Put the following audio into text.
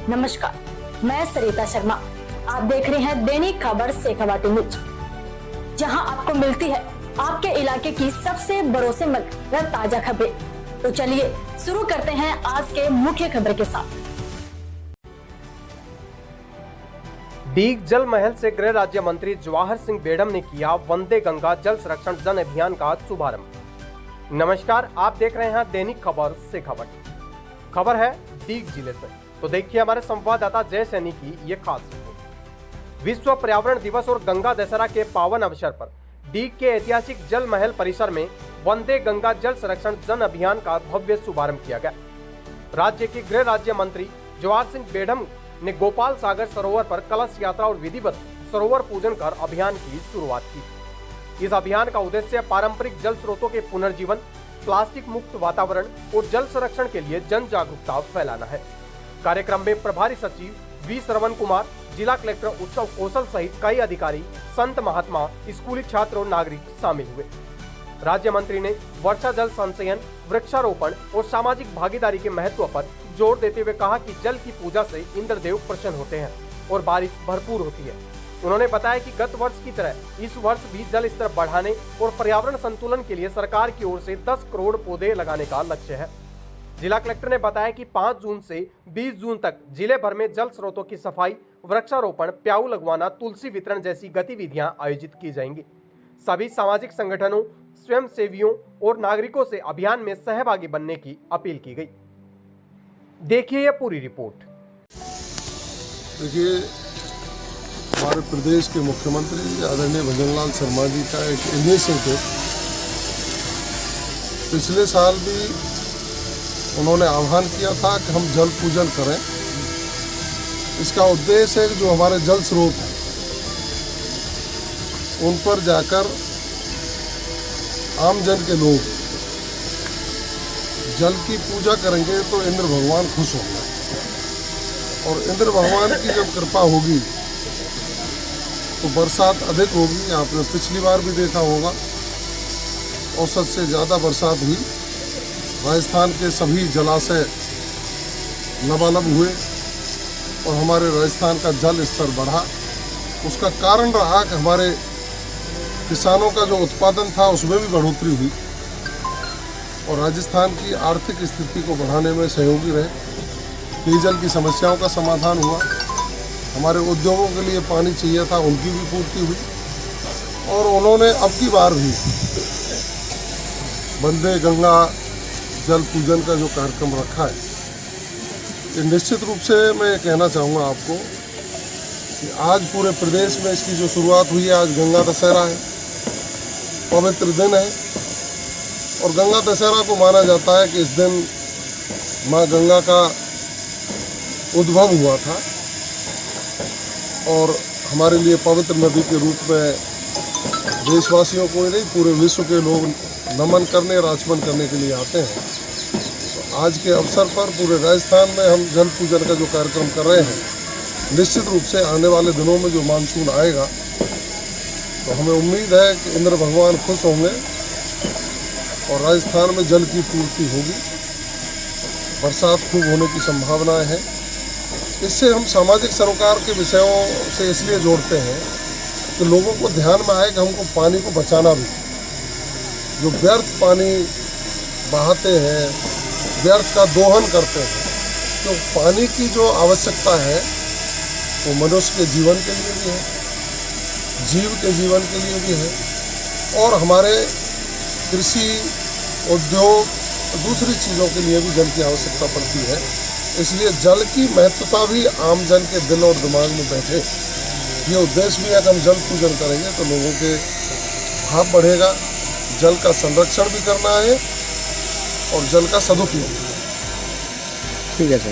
नमस्कार, मैं सरिता शर्मा। आप देख रहे हैं दैनिक खबर शेखावाटी न्यूज, जहां आपको मिलती है आपके इलाके की सबसे भरोसेमंद व ताजा खबरें। तो चलिए शुरू करते हैं आज के मुख्य खबर के साथ। डीग जल महल से गृह राज्य मंत्री जवाहर सिंह बेढ़म ने किया वंदे गंगा जल संरक्षण जन अभियान का शुभारंभ। नमस्कार, आप देख रहे हैं दैनिक खबर शेखावाटी। खबर है डीग जिले से, तो देखिए हमारे संवाददाता जय सैनी की ये खास रिपोर्ट। विश्व पर्यावरण दिवस और गंगा दशहरा के पावन अवसर पर डीग के ऐतिहासिक जल महल परिसर में वंदे गंगा जल संरक्षण जन अभियान का भव्य शुभारंभ किया गया। राज्य के गृह राज्य मंत्री जवाहर सिंह बेढ़म ने गोपाल सागर सरोवर पर कलश यात्रा और विधिवत सरोवर पूजन कर अभियान की शुरुआत की। इस अभियान का उद्देश्य पारंपरिक जल स्रोतों के पुनर्जीवन, प्लास्टिक मुक्त वातावरण और जल संरक्षण के लिए जन जागरूकता फैलाना है। कार्यक्रम में प्रभारी सचिव वी श्रवण कुमार, जिला कलेक्टर उत्सव कौशल सहित कई अधिकारी, संत महात्मा, स्कूली छात्र और नागरिक शामिल हुए। राज्य मंत्री ने वर्षा जल संचयन, वृक्षारोपण और सामाजिक भागीदारी के महत्व पर जोर देते हुए कहा कि जल की पूजा से इंद्रदेव प्रसन्न होते हैं और बारिश भरपूर होती है। उन्होंने बताया कि गत वर्ष की तरह इस वर्ष भी जल स्तर बढ़ाने और पर्यावरण संतुलन के लिए सरकार की ओर से 10 करोड़ पौधे लगाने का लक्ष्य है। जिला कलेक्टर ने बताया कि 5 जून से 20 जून तक जिले भर में जल स्रोतों की सफाई, वृक्षारोपण, प्याऊ लगवाना, तुलसी वितरण जैसी गतिविधियां आयोजित की जाएंगी। सभी सामाजिक संगठनों, स्वयं सेवियों और नागरिकों से अभियान में सहभागी बनने की अपील की गई। देखिए यह पूरी रिपोर्ट। देखिए, हमारे प्रदेश के मुख्यमंत्री आदरणीय भजनलाल शर्मा जी का एक इनिशिएटिव पिछले साल भी उन्होंने आह्वान किया था कि हम जल पूजन करें। इसका उद्देश्य है कि जो हमारे जल स्रोत हैं उन पर जाकर आम जन के लोग जल की पूजा करेंगे तो इंद्र भगवान खुश होंगे, और इंद्र भगवान की जब कृपा होगी तो बरसात अधिक होगी। आपने पिछली बार भी देखा होगा, औसत से ज़्यादा बरसात हुई। राजस्थान के सभी जलाशय लबालब हुए और हमारे राजस्थान का जल स्तर बढ़ा। उसका कारण रहा कि हमारे किसानों का जो उत्पादन था उसमें भी बढ़ोतरी हुई और राजस्थान की आर्थिक स्थिति को बढ़ाने में सहयोगी रहे। पेयजल की समस्याओं का समाधान हुआ। हमारे उद्योगों के लिए पानी चाहिए था, उनकी भी पूर्ति हुई। और उन्होंने अब की बार भी वंदे गंगा जल पूजन का जो कार्यक्रम रखा है, ये निश्चित रूप से मैं कहना चाहूँगा आपको कि आज पूरे प्रदेश में इसकी जो शुरुआत हुई है, आज गंगा दशहरा है, पवित्र दिन है। और गंगा दशहरा को माना जाता है कि इस दिन माँ गंगा का उद्भव हुआ था और हमारे लिए पवित्र नदी के रूप में देशवासियों को नहीं, पूरे विश्व के लोग नमन करने और आचमन करने के लिए आते हैं। तो आज के अवसर पर पूरे राजस्थान में हम जल पूजन का जो कार्यक्रम कर रहे हैं, निश्चित रूप से आने वाले दिनों में जो मानसून आएगा तो हमें उम्मीद है कि इंद्र भगवान खुश होंगे और राजस्थान में जल की पूर्ति होगी, बरसात खूब होने की संभावनाएं हैं। इससे हम सामाजिक सरोकार के विषयों से इसलिए जोड़ते हैं कि लोगों को ध्यान में आए कि हमको पानी को बचाना भी। जो व्यर्थ पानी बहाते हैं, व्यर्थ का दोहन करते हैं, तो पानी की जो आवश्यकता है वो मनुष्य के जीवन के लिए भी है, जीव के जीवन के लिए भी है और हमारे कृषि, उद्योग, दूसरी चीज़ों के लिए भी जल की आवश्यकता पड़ती है। इसलिए जल की महत्वता भी आम जन के दिल और दिमाग में बैठे, ये उद्देश्य भी है कि हम जल पूजन करेंगे तो लोगों के भाव बढ़ेगा। जल का संरक्षण भी करना है और जल का सदुपयोग। ठीक है सर।